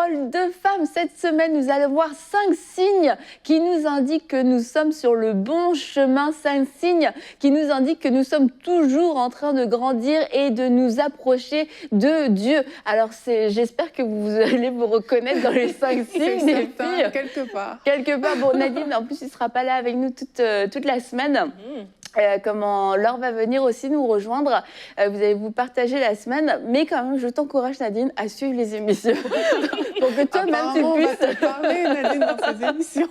parole de femme. Cette semaine, nous allons voir 5 signes qui nous indiquent que nous sommes sur le bon chemin. 5 signes qui nous indiquent que nous sommes toujours en train de grandir et de nous approcher de Dieu. Alors, j'espère que vous allez vous reconnaître dans les 5 signes des filles. Quelque part. Quelque part. Bon, Nadine, en plus, il ne sera pas là avec nous toute la semaine. Comment Laure va venir aussi nous rejoindre. Vous allez vous partager la semaine, mais quand même, je t'encourage, Nadine, à suivre les émissions pour que toi-même tu puisses on va te parler, Nadine, dans ces émissions.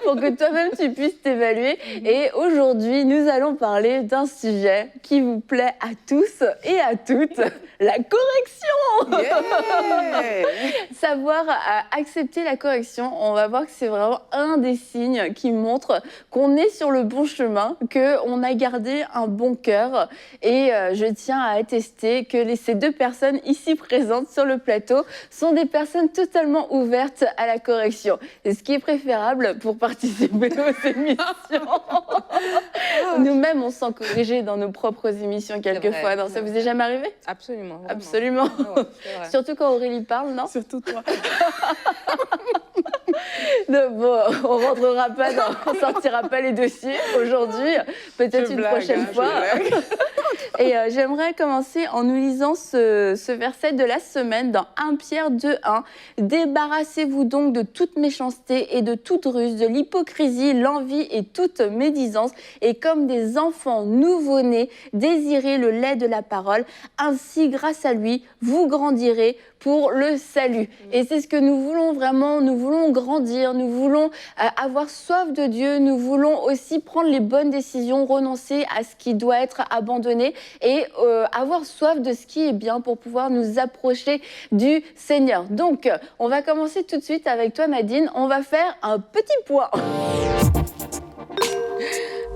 pour que toi-même tu puisses t'évaluer. Et aujourd'hui, nous allons parler d'un sujet qui vous plaît à tous et à toutes, la correction. Yeah. Savoir accepter la correction, on va voir que c'est vraiment un des signes qui montre qu'on est sur le bon chemin, qu'on a gardé un bon cœur. Et je tiens à attester que ces 2 personnes ici présentes sur le plateau sont des personnes totalement ouvertes à la correction. C'est ce qui est préférable pour participer aux émissions. Nous-mêmes, on se sent corrigés dans nos propres émissions quelquefois. Non, ça vous est jamais arrivé? Absolument. Vraiment. Absolument. Ouais, surtout quand Aurélie parle, non? Surtout toi. Donc bon, on rentrera pas on sortira pas les dossiers aujourd'hui, peut-être une prochaine fois. Et j'aimerais commencer en nous lisant ce verset de la semaine dans 1 Pierre 2:1. Débarrassez-vous donc de toute méchanceté et de toute ruse, de l'hypocrisie, l'envie et toute médisance, et comme des enfants nouveau-nés, désirez le lait de la parole. Ainsi, grâce à lui, vous grandirez pour le salut. Et c'est ce que nous voulons vraiment, nous voulons grandir, nous voulons avoir soif de Dieu, nous voulons aussi prendre les bonnes décisions, renoncer à ce qui doit être abandonné et avoir soif de ce qui est bien pour pouvoir nous approcher du Seigneur. Donc, on va commencer tout de suite avec toi, Nadine. On va faire un petit point.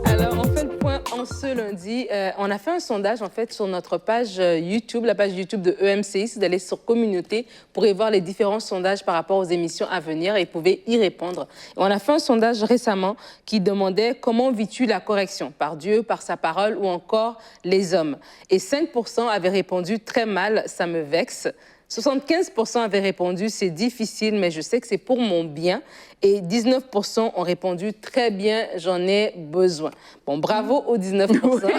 Alors, on fait le point en ce lundi. On a fait un sondage, en fait, sur notre page YouTube, la page YouTube de EMCI. Vous allez sur Communauté pour y voir les différents sondages par rapport aux émissions à venir et vous pouvez y répondre. Et on a fait un sondage récemment qui demandait comment vis-tu la correction, par Dieu, par sa parole ou encore les hommes. Et 5% avaient répondu très mal, ça me vexe. 75% avaient répondu c'est difficile, mais je sais que c'est pour mon bien. Et 19% ont répondu très bien, j'en ai besoin. Bon, bravo aux 19%.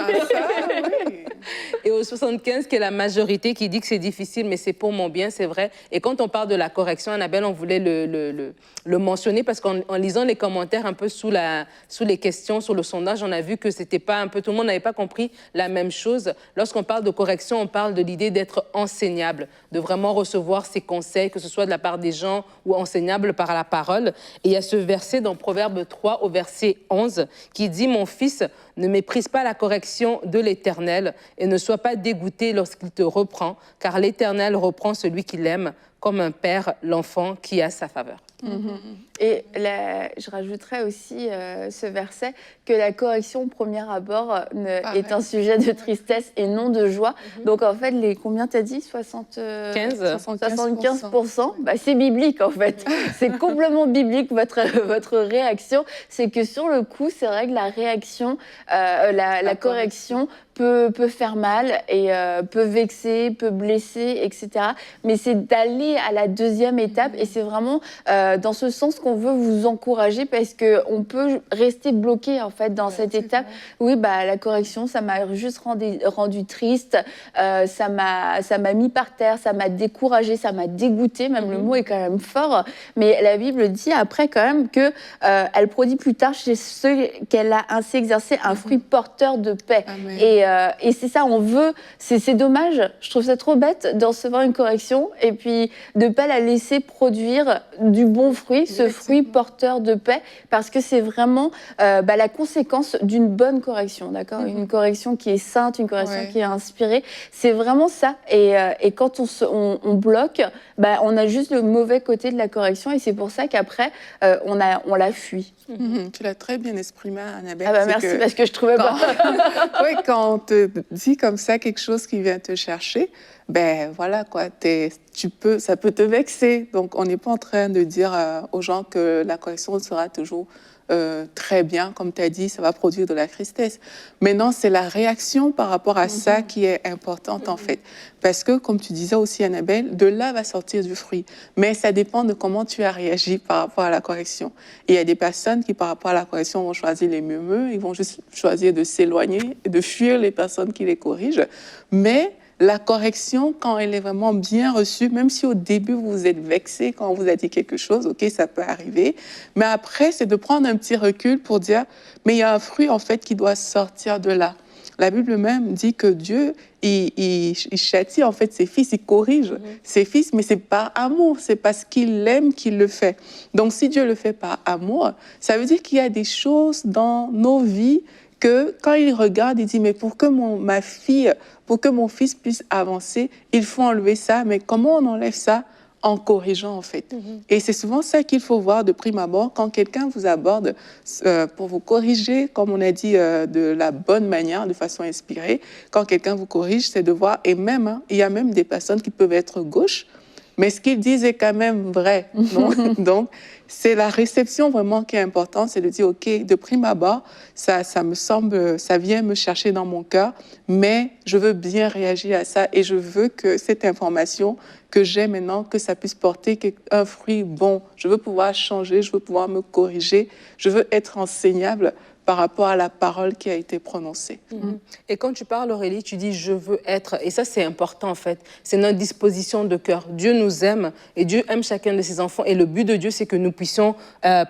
Et aux 75%, qui est la majorité qui dit que c'est difficile, mais c'est pour mon bien, c'est vrai. Et quand on parle de la correction, Annabelle, on voulait le mentionner parce qu'en lisant les commentaires un peu sous les questions, sur le sondage, on a vu que c'était pas un peu, tout le monde n'avait pas compris la même chose. Lorsqu'on parle de correction, on parle de l'idée d'être enseignable, de vraiment recevoir ces conseils, que ce soit de la part des gens ou enseignable par la parole. Et il y a ce verset dans Proverbe 3 au verset 11 qui dit « Mon fils, ne méprise pas la correction de l'Éternel et ne sois pas dégoûté lorsqu'il te reprend, car l'Éternel reprend celui qu'il aime, comme un père l'enfant qui a sa faveur. » Et je rajouterais aussi ce verset que la correction au premier abord est un sujet de tristesse et non de joie. Donc en fait, combien t'as dit 75%, bah, c'est biblique en fait. C'est complètement biblique votre réaction. C'est que sur le coup, c'est vrai que la réaction, la correction peut faire mal et peut vexer, peut blesser, etc. Mais c'est d'aller à la deuxième étape et c'est vraiment dans ce sens qu'on veut vous encourager parce qu'on peut rester bloqué en fait dans cette étape. Oui, bah, la correction, ça m'a juste rendu triste, ça m'a mis par terre, ça m'a découragé, ça m'a dégoûté, même le mot est quand même fort. Mais la Bible dit après quand même que elle produit plus tard chez ceux qu'elle a ainsi exercé un fruit porteur de paix. Et c'est ça, on veut, c'est dommage, je trouve ça trop bête de recevoir une correction et puis de ne pas la laisser produire du bon fruit, ce fruit porteur de paix, parce que c'est vraiment la conséquence d'une bonne correction, d'accord? Une correction qui est sainte, une correction qui est inspirée, c'est vraiment ça. Et quand on bloque, on a juste le mauvais côté de la correction et c'est pour ça qu'après, on la fuit. Tu l'as très bien exprimé, Annabelle. Merci, parce que je trouvais pas. Oui, quand on te dit comme ça quelque chose qui vient te chercher, ben voilà quoi, ça peut te vexer. Donc on n'est pas en train de dire aux gens que la correction sera toujours très bien, comme tu as dit, ça va produire de la tristesse. Maintenant, c'est la réaction par rapport à ça qui est importante, en fait. Parce que, comme tu disais aussi, Annabelle, de là va sortir du fruit. Mais ça dépend de comment tu as réagi par rapport à la correction. Et il y a des personnes qui, par rapport à la correction, vont choisir les mieux, ils vont juste choisir de s'éloigner, de fuir les personnes qui les corrigent. Mais la correction, quand elle est vraiment bien reçue, même si au début vous êtes vexé quand on vous a dit quelque chose, ok, ça peut arriver, mais après, c'est de prendre un petit recul pour dire, mais il y a un fruit en fait qui doit sortir de là. La Bible même dit que Dieu, il châtie en fait ses fils, il corrige ses fils, mais c'est par amour, c'est parce qu'il l'aime qu'il le fait. Donc si Dieu le fait par amour, ça veut dire qu'il y a des choses dans nos vies que quand il regarde, il dit, mais pour que ma fille, pour que mon fils puisse avancer, il faut enlever ça. Mais comment on enlève ça? En corrigeant, en fait. Et c'est souvent ça qu'il faut voir de prime abord quand quelqu'un vous aborde pour vous corriger, comme on a dit, de la bonne manière, de façon inspirée. Quand quelqu'un vous corrige, c'est de voir, et même, hein, il y a même des personnes qui peuvent être gauches, mais ce qu'ils disent est quand même vrai. Non? Donc, c'est la réception vraiment qui est importante, c'est de dire, OK, de prime abord, ça me semble, ça vient me chercher dans mon cœur, mais je veux bien réagir à ça et je veux que cette information que j'ai maintenant, que ça puisse porter un fruit bon. Je veux pouvoir changer, je veux pouvoir me corriger, je veux être enseignable par rapport à la parole qui a été prononcée. Et quand tu parles, Aurélie, tu dis « je veux être », et ça c'est important en fait, c'est notre disposition de cœur. Dieu nous aime et Dieu aime chacun de ses enfants et le but de Dieu c'est que nous puissions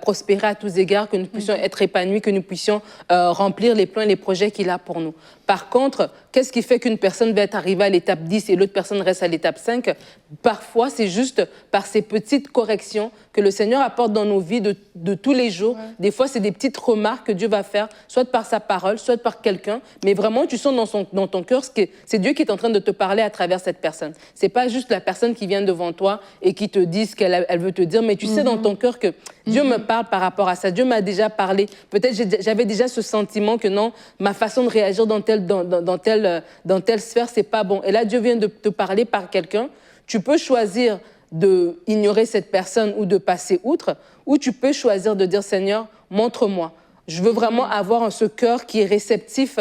prospérer à tous égards, que nous puissions être épanouis, que nous puissions remplir les plans et les projets qu'il a pour nous. Par contre, qu'est-ce qui fait qu'une personne va être arrivée à l'étape 10 et l'autre personne reste à l'étape 5? Parfois, c'est juste par ces petites corrections que le Seigneur apporte dans nos vies de tous les jours. Des fois, c'est des petites remarques que Dieu va faire, soit par sa parole, soit par quelqu'un. Mais vraiment, tu sens dans ton cœur que c'est Dieu qui est en train de te parler à travers cette personne. C'est pas juste la personne qui vient devant toi et qui te dit ce qu'elle veut te dire, mais tu sais dans ton cœur que Dieu me parle par rapport à ça. Dieu m'a déjà parlé. Peut-être j'avais déjà ce sentiment que non, ma façon de réagir dans telle sphère, c'est pas bon. Et là, Dieu vient de te parler par quelqu'un. Tu peux choisir d'ignorer cette personne ou de passer outre, ou tu peux choisir de dire, Seigneur, montre-moi. Je veux vraiment avoir ce cœur qui est réceptif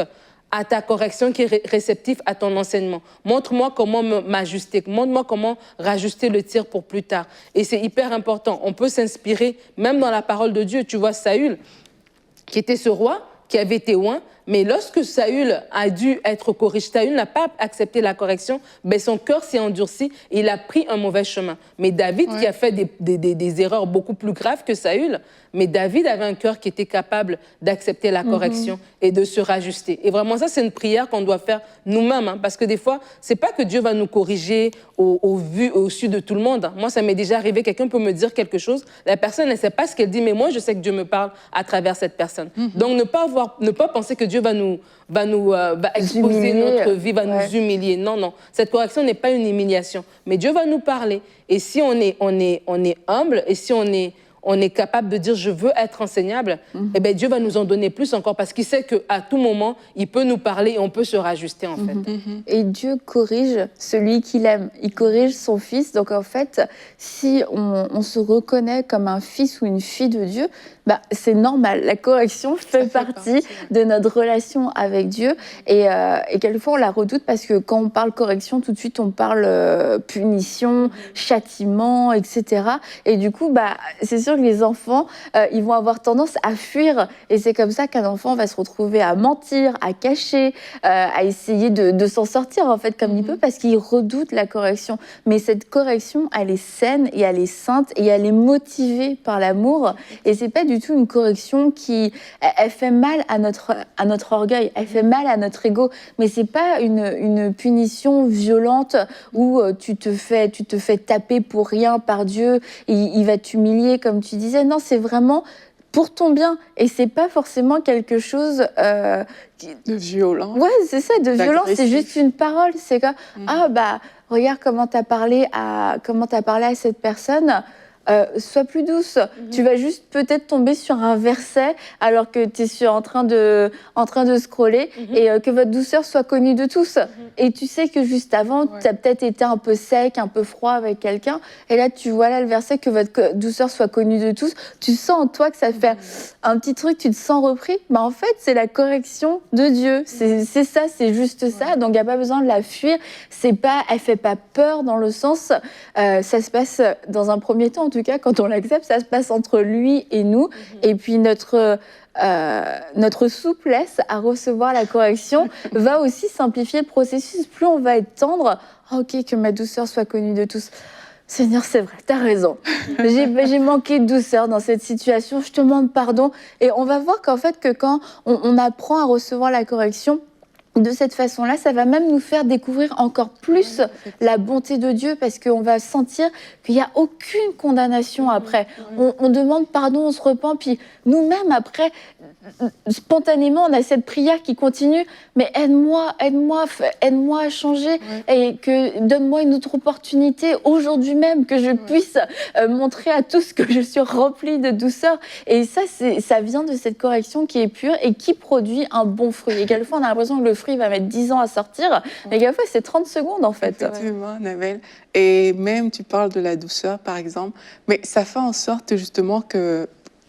à ta correction, qui est réceptif à ton enseignement. Montre-moi comment m'ajuster, montre-moi comment rajuster le tir pour plus tard. Et c'est hyper important. On peut s'inspirer, même dans la parole de Dieu. Tu vois, Saül, qui était ce roi, qui avait été oint, mais lorsque Saül a dû être corrigé, Saül n'a pas accepté la correction, ben son cœur s'est endurci et il a pris un mauvais chemin. Mais David, qui a fait des erreurs beaucoup plus graves que Saül, mais David avait un cœur qui était capable d'accepter la correction et de se rajuster. Et vraiment, ça, c'est une prière qu'on doit faire nous-mêmes, hein, parce que des fois, c'est pas que Dieu va nous corriger au su de tout le monde. Moi, ça m'est déjà arrivé, quelqu'un peut me dire quelque chose, la personne ne sait pas ce qu'elle dit, mais moi, je sais que Dieu me parle à travers cette personne. Donc, ne pas penser que Dieu va exposer notre vie, va nous humilier. Non, non. Cette correction n'est pas une humiliation. Mais Dieu va nous parler. Et si on est humble et si on est capable de dire « je veux être enseignable », eh bien, Dieu va nous en donner plus encore parce qu'il sait qu'à tout moment, il peut nous parler et on peut se rajuster en fait. Et Dieu corrige celui qu'il aime. Il corrige son fils. Donc en fait, si on se reconnaît comme un fils ou une fille de Dieu, bah, c'est normal. La correction fait partie de notre relation avec Dieu. Et quelquefois, on la redoute parce que quand on parle correction, tout de suite, on parle punition, châtiment, etc. Et du coup, bah, c'est sûr que les enfants, ils vont avoir tendance à fuir. Et c'est comme ça qu'un enfant va se retrouver à mentir, à cacher, à essayer de s'en sortir, en fait, comme il peut, parce qu'il redoute la correction. Mais cette correction, elle est saine et elle est sainte et elle est motivée par l'amour. Et c'est pas du tout une correction qui... Elle fait mal à notre orgueil, elle fait mal à notre ego. Mais c'est pas une punition violente où tu te fais taper pour rien par Dieu, il va t'humilier, comme tu disais. Non, c'est vraiment pour ton bien. Et c'est pas forcément quelque chose... de violent. Ouais, c'est ça, de violent. C'est juste une parole. C'est comme, ah bah, regarde comment t'as parlé à cette personne. sois plus douce. Tu vas juste peut-être tomber sur un verset alors que tu es en train de scroller et que votre douceur soit connue de tous. Et tu sais que juste avant, tu as peut-être été un peu sec, un peu froid avec quelqu'un et là, tu vois là le verset que votre douceur soit connue de tous. Tu sens en toi que ça fait un petit truc, tu te sens repris. Mais en fait, c'est la correction de Dieu. C'est ça, c'est juste ça. Donc, il n'y a pas besoin de la fuir. Elle fait pas peur dans le sens, ça se passe dans un premier temps, en tout cas, quand on l'accepte, ça se passe entre lui et nous. Et puis notre souplesse à recevoir la correction va aussi simplifier le processus. Plus on va être tendre, ok, que ma douceur soit connue de tous. Seigneur, c'est vrai, t'as raison. J'ai manqué de douceur dans cette situation, je te demande pardon. Et on va voir qu'en fait, que quand on apprend à recevoir la correction, de cette façon-là, ça va même nous faire découvrir encore plus la bonté de Dieu parce qu'on va sentir qu'il n'y a aucune condamnation après. On demande pardon, on se repent, puis nous-mêmes après, spontanément, on a cette prière qui continue. Mais aide-moi à changer et donne-moi une autre opportunité aujourd'hui même que je puisse montrer à tous que je suis remplie de douceur. Et ça vient de cette correction qui est pure et qui produit un bon fruit. Et quelquefois, on a l'impression que le fruit va mettre 10 ans à sortir, mais quelquefois, c'est 30 secondes en fait. Effectivement, Annabelle. Et même, tu parles de la douceur, par exemple, mais ça fait en sorte justement que,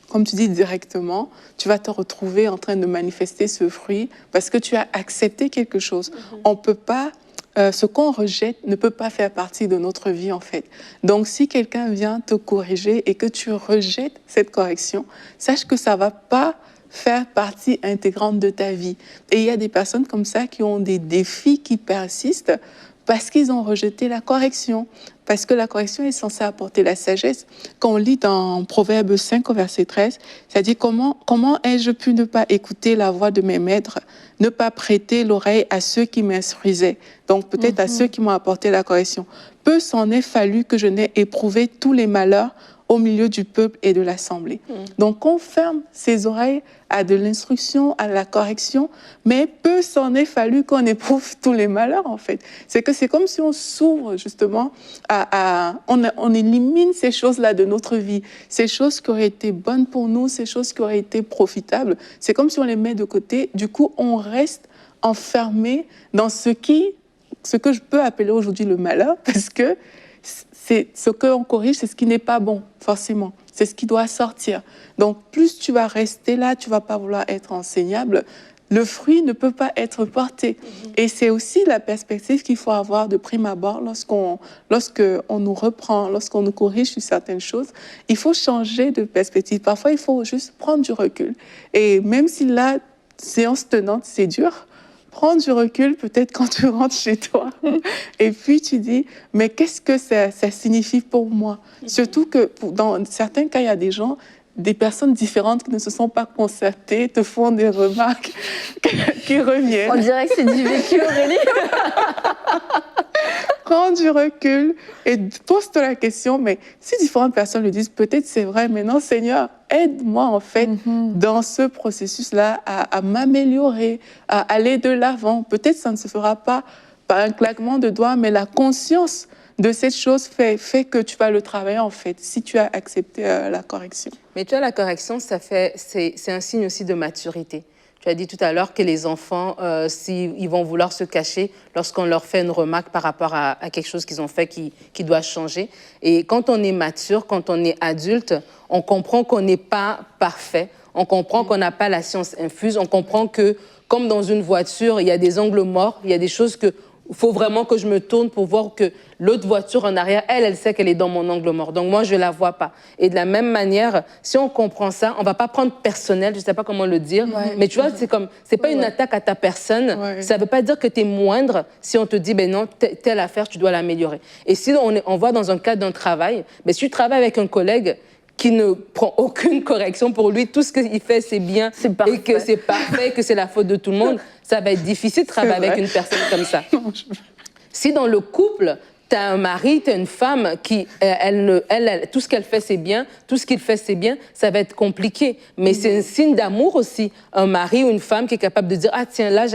comme tu dis directement, tu vas te retrouver en train de manifester ce fruit parce que tu as accepté quelque chose. On peut pas, ce qu'on rejette ne peut pas faire partie de notre vie en fait. Donc si quelqu'un vient te corriger et que tu rejettes cette correction, sache que ça va pas faire partie intégrante de ta vie. Et il y a des personnes comme ça qui ont des défis qui persistent parce qu'ils ont rejeté la correction. Parce que la correction est censée apporter la sagesse. Quand on lit dans Proverbe 5, verset 13, ça dit « Comment ai-je pu ne pas écouter la voix de mes maîtres, ne pas prêter l'oreille à ceux qui m'instruisaient ?» Donc peut-être à ceux qui m'ont apporté la correction. « Peu s'en est fallu que je n'ai éprouvé tous les malheurs au milieu du peuple et de l'assemblée. » Donc on ferme ses oreilles à de l'instruction, à la correction, mais peu s'en est fallu qu'on éprouve tous les malheurs en fait. C'est comme si on s'ouvre justement on élimine ces choses-là de notre vie, ces choses qui auraient été bonnes pour nous, ces choses qui auraient été profitables. C'est comme si on les met de côté. Du coup, on reste enfermé dans ce que je peux appeler aujourd'hui le malheur, parce que c'est ce qu'on corrige, c'est ce qui n'est pas bon, forcément. C'est ce qui doit sortir. Donc, plus tu vas rester là, tu ne vas pas vouloir être enseignable, le fruit ne peut pas être porté. Et c'est aussi la perspective qu'il faut avoir de prime abord lorsqu'on nous reprend, lorsqu'on nous corrige sur certaines choses. Il faut changer de perspective. Parfois, il faut juste prendre du recul. Et même si la séance tenante, c'est dur, prendre du recul peut-être quand tu rentres chez toi. Et puis tu dis, mais qu'est-ce que ça signifie pour moi? Surtout que dans certains cas, il y a des personnes différentes qui ne se sont pas concertées, te font des remarques qui reviennent. On dirait que c'est du vécu, Aurélie. Prends du recul et pose-toi la question, mais si différentes personnes le disent, peut-être c'est vrai, mais non, Seigneur, aide-moi en fait dans ce processus-là à m'améliorer, à aller de l'avant. Peut-être ça ne se fera pas par un claquement de doigts, mais la conscience de cette chose fait que tu vas le travailler en fait, si tu as accepté la correction. Mais tu vois, la correction, c'est un signe aussi de maturité. Tu as dit tout à l'heure que les enfants, ils vont vouloir se cacher lorsqu'on leur fait une remarque par rapport à quelque chose qu'ils ont fait qui doit changer. Et quand on est mature, quand on est adulte, on comprend qu'on n'est pas parfait. On comprend qu'on n'a pas la science infuse. On comprend que, comme dans une voiture, il y a des angles morts, il y a des choses que il faut vraiment que je me tourne pour voir que l'autre voiture en arrière, elle sait qu'elle est dans mon angle mort. Donc moi, je ne la vois pas. Et de la même manière, si on comprend ça, on ne va pas prendre personnel, je ne sais pas comment le dire, mais tu vois, c'est pas une attaque à ta personne. Ça ne veut pas dire que tu es moindre si on te dit, ben non, telle affaire, tu dois l'améliorer. Et si on voit dans un cadre d'un travail, ben si tu travailles avec un collègue qui ne prend aucune correction pour lui, tout ce qu'il fait, c'est bien, et que c'est parfait, que c'est la faute de tout le monde, ça va être difficile de travailler avec une personne comme ça. Si dans le couple, Tu as un mari, tu as une femme qui, tout ce qu'elle fait, c'est bien, tout ce qu'il fait, c'est bien, ça va être compliqué. Mais c'est un signe d'amour aussi. Un mari ou une femme qui est capable de dire « Ah tiens, là,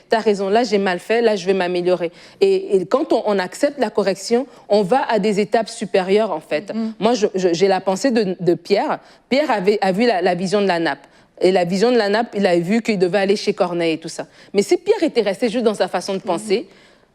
t'as raison, là, j'ai mal fait, là, je vais m'améliorer. » Et quand on accepte la correction, on va à des étapes supérieures, en fait. Moi, j'ai la pensée de Pierre. Pierre a vu la vision de la nappe. Et la vision de la nappe, il a vu qu'il devait aller chez Corneille et tout ça. Mais si Pierre était resté juste dans sa façon de penser,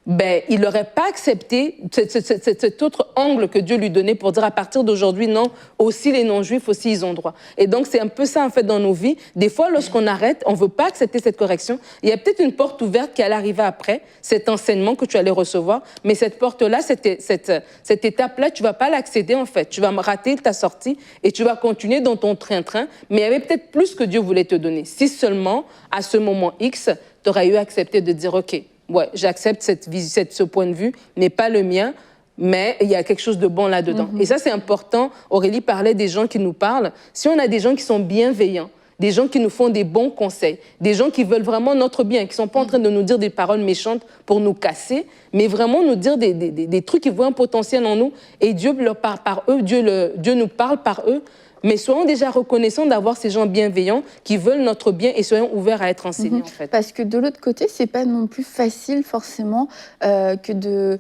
ben, il n'aurait pas accepté cet autre angle que Dieu lui donnait pour dire à partir d'aujourd'hui, non, aussi les non-juifs, aussi ils ont droit. Et donc, c'est un peu ça, en fait, dans nos vies. Des fois, lorsqu'on arrête, on ne veut pas accepter cette correction. Il y a peut-être une porte ouverte qui allait arriver après, cet enseignement que tu allais recevoir, mais cette porte-là, cette étape-là, tu ne vas pas l'accéder, en fait. Tu vas rater ta sortie et tu vas continuer dans ton train-train, mais il y avait peut-être plus que Dieu voulait te donner. Si seulement, à ce moment X, tu aurais eu accepté de dire, OK, ouais, j'accepte ce point de vue, n'est pas le mien, mais il y a quelque chose de bon là-dedans. Et ça, c'est important. Aurélie parlait des gens qui nous parlent. Si on a des gens qui sont bienveillants, des gens qui nous font des bons conseils, des gens qui veulent vraiment notre bien, qui ne sont pas en train de nous dire des paroles méchantes pour nous casser, mais vraiment nous dire des trucs qui voient un potentiel en nous, et Dieu leur parle par eux, Dieu nous parle par eux. Mais soyons déjà reconnaissants d'avoir ces gens bienveillants qui veulent notre bien et soyons ouverts à être enseignés, en fait. Parce que de l'autre côté, c'est pas non plus facile forcément que de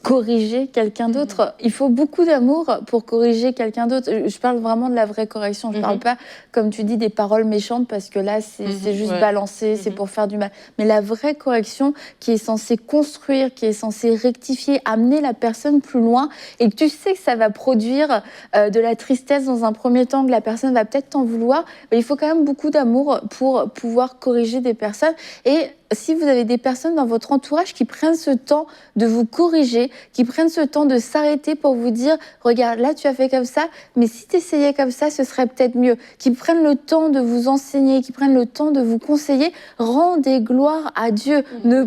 corriger quelqu'un d'autre. Il faut beaucoup d'amour pour corriger quelqu'un d'autre. Je parle vraiment de la vraie correction. Je parle pas, comme tu dis, des paroles méchantes parce que là, c'est juste balancé, c'est pour faire du mal. Mais la vraie correction qui est censée construire, qui est censée rectifier, amener la personne plus loin et que tu sais que ça va produire de la tristesse dans un premier temps, que la personne va peut-être t'en vouloir, mais il faut quand même beaucoup d'amour pour pouvoir corriger des personnes. Et si vous avez des personnes dans votre entourage qui prennent ce temps de vous corriger, qui prennent ce temps de s'arrêter pour vous dire « Regarde, là, tu as fait comme ça, mais si tu essayais comme ça, ce serait peut-être mieux. » Qui prennent le temps de vous enseigner, qui prennent le temps de vous conseiller, rendez gloire à Dieu. Ne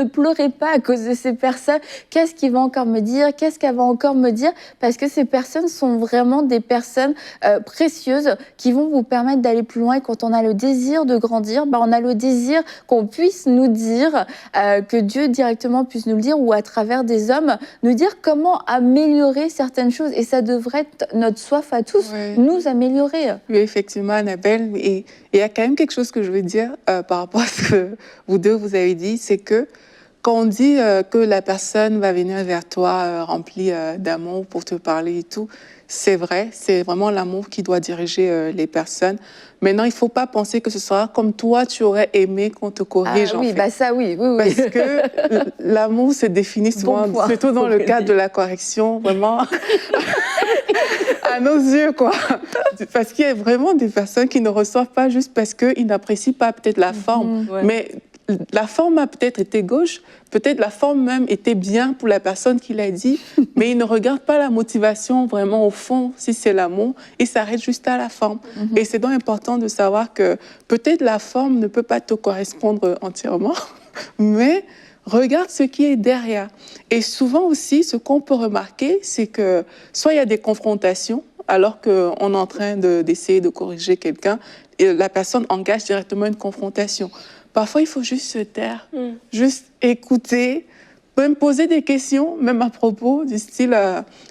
pleurez pas à cause de ces personnes. Qu'est-ce qu'il va encore me dire? Qu'est-ce qu'elle va encore me dire? Parce que ces personnes sont vraiment des personnes précieuses qui vont vous permettre d'aller plus loin. Et quand on a le désir de grandir, on a le désir qu'on puisse nous dire, que Dieu directement puisse nous le dire, ou à travers des hommes, nous dire comment améliorer certaines choses. Et ça devrait être notre soif à tous, nous améliorer. Oui, effectivement, Annabelle. Et il y a quand même quelque chose que je veux dire par rapport à ce que vous deux vous avez dit, c'est que quand on dit que la personne va venir vers toi remplie d'amour pour te parler et tout, c'est vrai, c'est vraiment l'amour qui doit diriger les personnes. Maintenant, il ne faut pas penser que ce sera comme toi, tu aurais aimé qu'on te corrige. Oui, en fait. Ça, oui. Parce que l'amour se définit souvent, surtout dans le cadre de la correction, vraiment, à nos yeux, quoi. Parce qu'il y a vraiment des personnes qui ne reçoivent pas juste parce qu'ils n'apprécient pas peut-être la forme, mais la forme a peut-être été gauche, peut-être la forme même était bien pour la personne qui l'a dit, mais ils ne regardent pas la motivation vraiment au fond, si c'est l'amour, ils s'arrêtent juste à la forme. Et c'est donc important de savoir que peut-être la forme ne peut pas te correspondre entièrement, mais regarde ce qui est derrière. Et souvent aussi, ce qu'on peut remarquer, c'est que soit il y a des confrontations, alors qu'on est en train d'essayer de corriger quelqu'un, et la personne engage directement une confrontation. Parfois, il faut juste se taire, juste écouter, même poser des questions, même à propos du style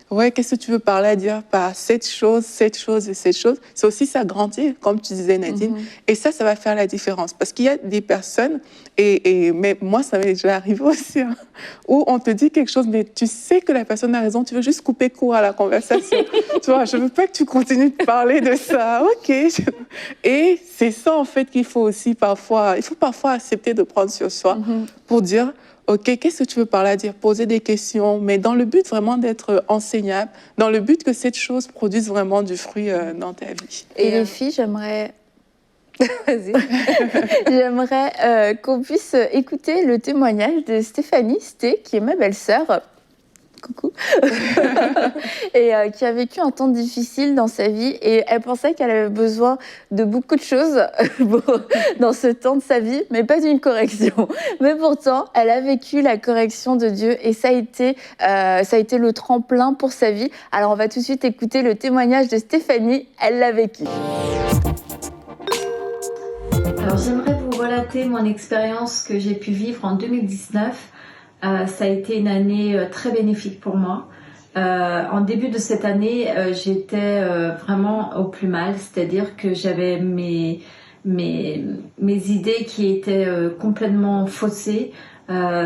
ouais, qu'est-ce que tu veux parler à dire par cette chose et cette chose? C'est aussi s'agrandir, comme tu disais, Nadine. Et ça va faire la différence. Parce qu'il y a des personnes, mais moi, ça m'est déjà arrivé aussi, où on te dit quelque chose, mais tu sais que la personne a raison, tu veux juste couper court à la conversation. Tu vois, je veux pas que tu continues de parler de ça. OK. Et c'est ça, en fait, qu'il faut aussi parfois accepter de prendre sur soi pour dire, OK, qu'est-ce que tu veux par là dire? Poser des questions, mais dans le but vraiment d'être enseignable, dans le but que cette chose produise vraiment du fruit dans ta vie. Et les filles, j'aimerais... Vas-y. J'aimerais qu'on puisse écouter le témoignage de Stéphanie Sté, qui est ma belle-sœur. Coucou. Et qui a vécu un temps difficile dans sa vie et elle pensait qu'elle avait besoin de beaucoup de choses dans ce temps de sa vie, mais pas d'une correction. Mais pourtant, elle a vécu la correction de Dieu et ça a été le tremplin pour sa vie. Alors on va tout de suite écouter le témoignage de Stéphanie. Elle l'a vécu. Alors j'aimerais vous relater mon expérience que j'ai pu vivre en 2019 Ça a été une année très bénéfique pour moi. En début de cette année, j'étais vraiment au plus mal, c'est-à-dire que j'avais mes idées qui étaient complètement faussées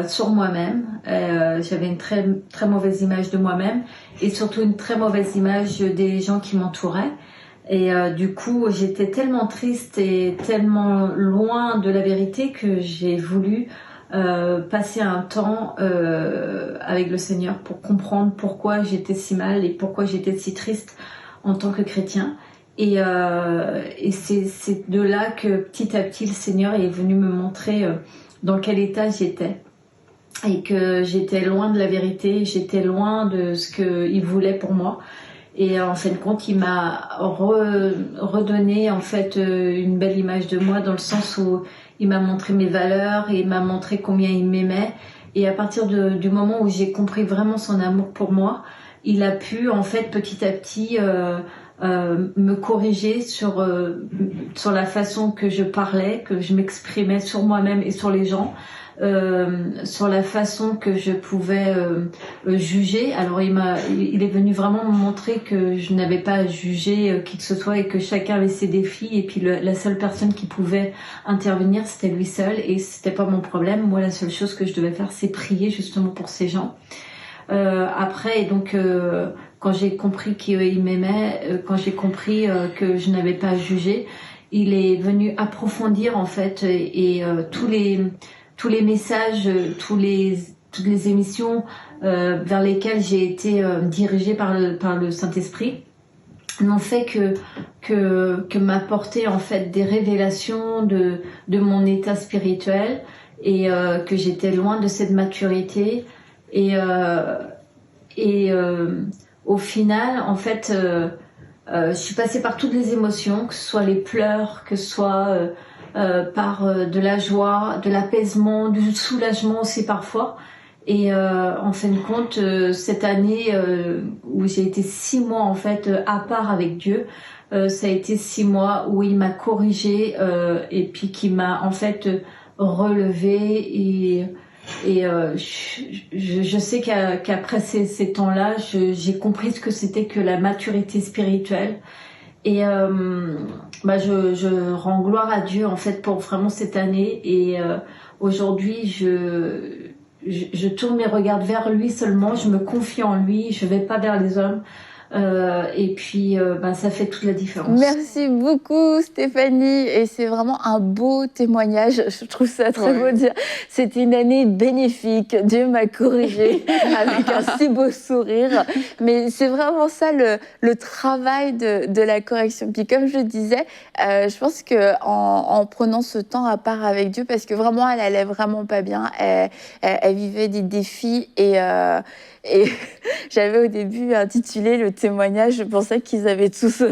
sur moi-même. J'avais une très, très mauvaise image de moi-même et surtout une très mauvaise image des gens qui m'entouraient. Et du coup, j'étais tellement triste et tellement loin de la vérité que j'ai voulu passer un temps avec le Seigneur pour comprendre pourquoi j'étais si mal et pourquoi j'étais si triste en tant que chrétien. Et c'est de là que petit à petit le Seigneur est venu me montrer dans quel état j'étais et que j'étais loin de la vérité, j'étais loin de ce qu'il voulait pour moi. Et en fin de compte, il m'a redonné en fait une belle image de moi dans le sens où il m'a montré mes valeurs et il m'a montré combien il m'aimait. Et à partir du moment où j'ai compris vraiment son amour pour moi, il a pu en fait petit à petit me corriger sur la façon que je parlais, que je m'exprimais sur moi-même et sur les gens. Sur la façon que je pouvais juger. Alors il est venu vraiment me montrer que je n'avais pas à juger qui que ce soit et que chacun avait ses défis et puis la seule personne qui pouvait intervenir c'était lui seul et c'était pas mon problème. Moi la seule chose que je devais faire c'est prier justement pour ces gens. Après donc quand j'ai compris qu'il m'aimait, quand j'ai compris que je n'avais pas à juger, il est venu approfondir en fait et tous les messages, toutes les émissions vers lesquelles j'ai été dirigée par le Saint-Esprit n'ont fait que m'apporter en fait des révélations de mon état spirituel et que j'étais loin de cette maturité et au final en fait je suis passée par toutes les émotions, que ce soit les pleurs, que ce soit par de la joie, de l'apaisement, du soulagement aussi parfois. Et en fin de compte, cette année où j'ai été 6 mois en fait à part avec Dieu, ça a été 6 mois où il m'a corrigée et puis qui m'a en fait relevée et je sais qu'après ces temps-là, j'ai compris ce que c'était que la maturité spirituelle. Et je rends gloire à Dieu en fait pour vraiment cette année et aujourd'hui je tourne mes regards vers lui seulement, je me confie en lui, je vais pas vers les hommes et puis ça fait toute la différence. Merci beaucoup Stéphanie et c'est vraiment un beau témoignage, je trouve ça très beau de dire. C'était une année bénéfique, Dieu m'a corrigée avec un si beau sourire, mais c'est vraiment ça le travail de la correction. Puis comme je le disais, je pense qu'en prenant ce temps à part avec Dieu, parce que vraiment elle allait vraiment pas bien, elle vivait des défis et j'avais au début intitulé le témoignage, je pensais qu'ils avaient tous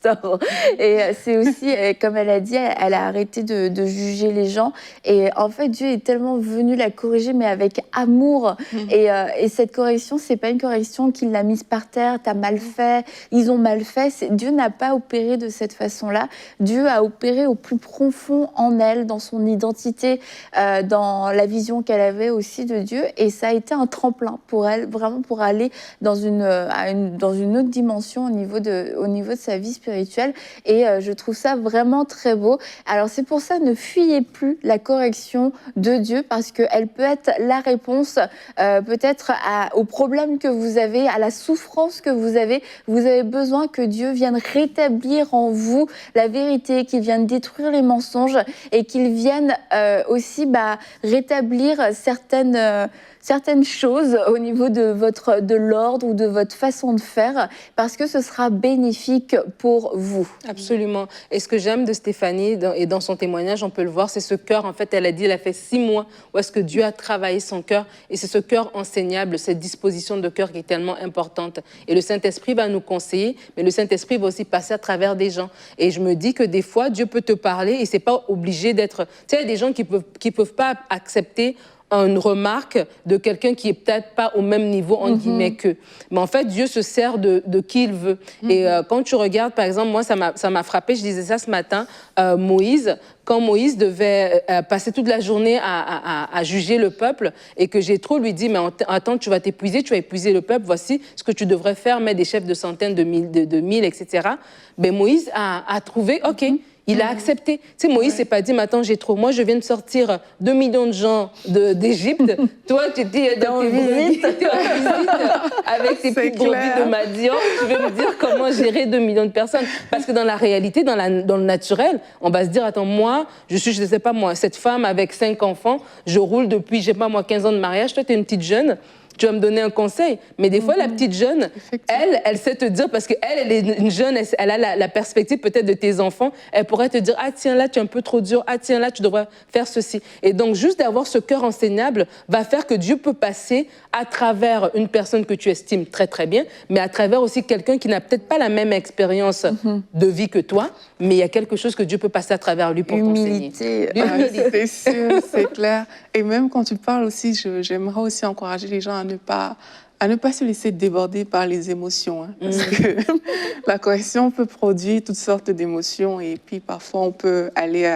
tort. Et c'est aussi, comme elle a dit, elle a arrêté de juger les gens. Et en fait, Dieu est tellement venu la corriger, mais avec amour. Et cette correction, c'est pas une correction qu'il l'a mise par terre, t'as mal fait, ils ont mal fait. Dieu n'a pas opéré de cette façon-là. Dieu a opéré au plus profond en elle, dans son identité, dans la vision qu'elle avait aussi de Dieu. Et ça a été un tremplin pour elle, vraiment pour aller dans une autre dimension au niveau de sa vie spirituelle. Et je trouve ça vraiment très beau. Alors c'est pour ça, ne fuyez plus la correction de Dieu, parce qu'elle peut être la réponse peut-être au problème que vous avez, à la souffrance que vous avez. Vous avez besoin que Dieu vienne rétablir en vous la vérité, qu'il vienne détruire les mensonges et qu'il vienne aussi rétablir certaines choses au niveau de l'ordre ou de votre façon de faire, parce que ce sera bénéfique pour vous. Absolument. Et ce que j'aime de Stéphanie, et dans son témoignage, on peut le voir, c'est ce cœur. En fait, elle a dit, elle a fait 6 mois où est-ce que Dieu a travaillé son cœur. Et c'est ce cœur enseignable, cette disposition de cœur qui est tellement importante. Et le Saint-Esprit va nous conseiller, mais le Saint-Esprit va aussi passer à travers des gens. Et je me dis que des fois, Dieu peut te parler et c'est pas obligé d'être... Tu sais, il y a des gens qui peuvent pas accepter une remarque de quelqu'un qui est peut-être pas au même niveau, entre guillemets, qu'eux. Mais en fait, Dieu se sert de qui il veut. Et quand tu regardes, par exemple, moi, ça m'a frappé, je disais ça ce matin, Moïse, quand Moïse devait passer toute la journée à juger le peuple, et que Jéthro lui dit, mais attends, tu vas t'épuiser, tu vas épuiser le peuple, voici ce que tu devrais faire, mettre des chefs de centaines, de mille, etc. Ben, Moïse a trouvé, OK, il a accepté. Tu sais, Moïse s'est pas dit, mais attends, moi, je viens de sortir 2 millions de gens d'Égypte. Toi, tu étais en visite avec tes petites brebis de Madian. Tu veux me dire comment gérer 2 millions de personnes? Parce que dans la réalité, dans le naturel, on va se dire, attends, moi, je sais pas moi, cette femme avec 5 enfants, je roule depuis, je sais pas moi, 15 ans de mariage. Toi, tu es une petite jeune. Tu vas me donner un conseil. Mais des fois, la petite jeune, elle sait te dire, parce qu'elle est une jeune, elle a la perspective peut-être de tes enfants, elle pourrait te dire, ah tiens, là, tu es un peu trop dur, ah tiens, là, tu devrais faire ceci. Et donc, juste d'avoir ce cœur enseignable va faire que Dieu peut passer à travers une personne que tu estimes très, très bien, mais à travers aussi quelqu'un qui n'a peut-être pas la même expérience de vie que toi, mais il y a quelque chose que Dieu peut passer à travers lui pour t'enseigner. C'est sûr, c'est clair. Et même quand tu parles aussi, j'aimerais aussi encourager les gens à ne pas se laisser déborder par les émotions. Hein, parce que la correction peut produire toutes sortes d'émotions et puis parfois on peut aller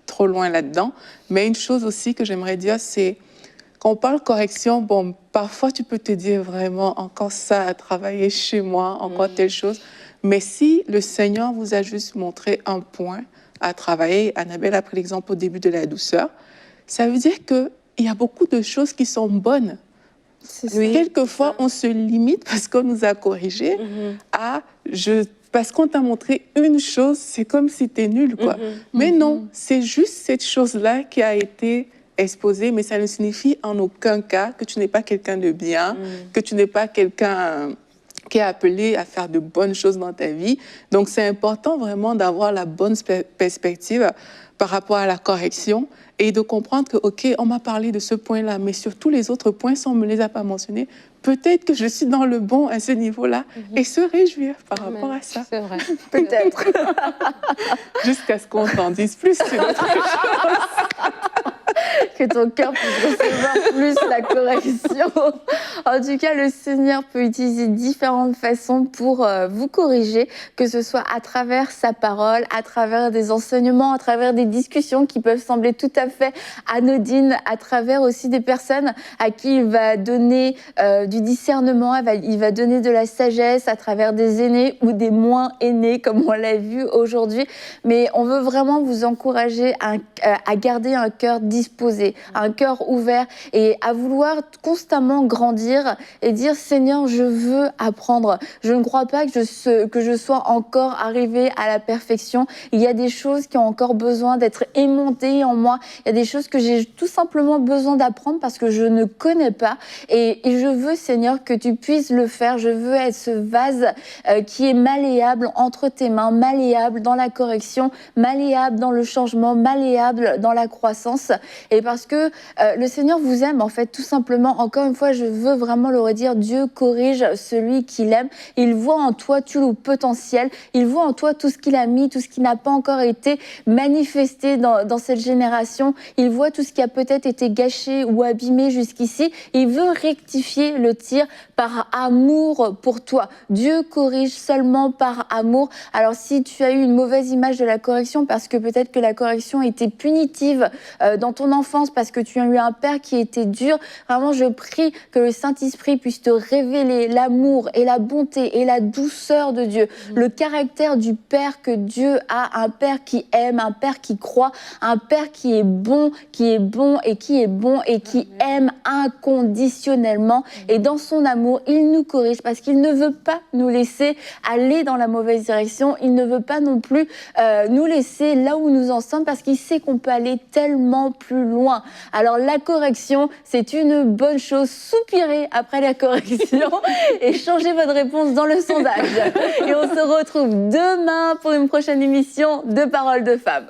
trop loin là-dedans. Mais une chose aussi que j'aimerais dire, c'est quand on parle correction, bon, parfois tu peux te dire vraiment encore ça à travailler chez moi, encore telle chose. Mais si le Seigneur vous a juste montré un point à travailler, Annabelle a pris l'exemple au début de la douceur, ça veut dire qu'il y a beaucoup de choses qui sont bonnes. Quelquefois, on se limite parce qu'on nous a corrigés parce qu'on t'a montré une chose, c'est comme si t'es nul, quoi. Mais non, c'est juste cette chose-là qui a été exposée, mais ça ne signifie en aucun cas que tu n'es pas quelqu'un de bien, que tu n'es pas quelqu'un qui est appelé à faire de bonnes choses dans ta vie. Donc, c'est important vraiment d'avoir la bonne perspective par rapport à la correction et de comprendre que, OK, on m'a parlé de ce point-là, mais sur tous les autres points, si on ne me les a pas mentionnés, peut-être que je suis dans le bon à ce niveau-là et se réjouir par rapport à ça. C'est vrai. Peut-être. Jusqu'à ce qu'on t'en dise plus sur autre chose. Que ton cœur puisse recevoir plus la correction. En tout cas, le Seigneur peut utiliser différentes façons pour vous corriger, que ce soit à travers sa parole, à travers des enseignements, à travers des discussions qui peuvent sembler tout à fait anodines, à travers aussi des personnes à qui il va donner du discernement, il va donner de la sagesse à travers des aînés ou des moins aînés, comme on l'a vu aujourd'hui. Mais on veut vraiment vous encourager à garder un cœur disposé, un cœur ouvert et à vouloir constamment grandir et dire, Seigneur, je veux apprendre. Je ne crois pas que je sois encore arrivée à la perfection. Il y a des choses qui ont encore besoin d'être aimantées en moi. Il y a des choses que j'ai tout simplement besoin d'apprendre parce que je ne connais pas. Et je veux, Seigneur, que tu puisses le faire. Je veux être ce vase qui est malléable entre tes mains, malléable dans la correction, malléable dans le changement, malléable dans la croissance. Et parce que le Seigneur vous aime, en fait, tout simplement. Encore une fois, je veux vraiment le redire, Dieu corrige celui qu'il aime. Il voit en toi tout le potentiel. Il voit en toi tout ce qu'il a mis, tout ce qui n'a pas encore été manifesté dans cette génération. Il voit tout ce qui a peut-être été gâché ou abîmé jusqu'ici. Il veut rectifier le tir par amour pour toi. Dieu corrige seulement par amour. Alors, si tu as eu une mauvaise image de la correction, parce que peut-être que la correction était punitive dans ton enfance, parce que tu as eu un père qui était dur, vraiment, je prie que le Saint-Esprit puisse te révéler l'amour et la bonté et la douceur de Dieu, le caractère du Père que Dieu a, un Père qui aime, un Père qui croit, un Père qui est bon et qui aime inconditionnellement. Et dans son amour, il nous corrige parce qu'il ne veut pas nous laisser aller dans la mauvaise direction. Il ne veut pas non plus nous laisser là où nous en sommes parce qu'il sait qu'on peut aller tellement plus loin. Alors la correction, c'est une bonne chose. Soupirez après la correction et changez votre réponse dans le sondage. Et on se retrouve demain pour une prochaine émission de Paroles de Femmes.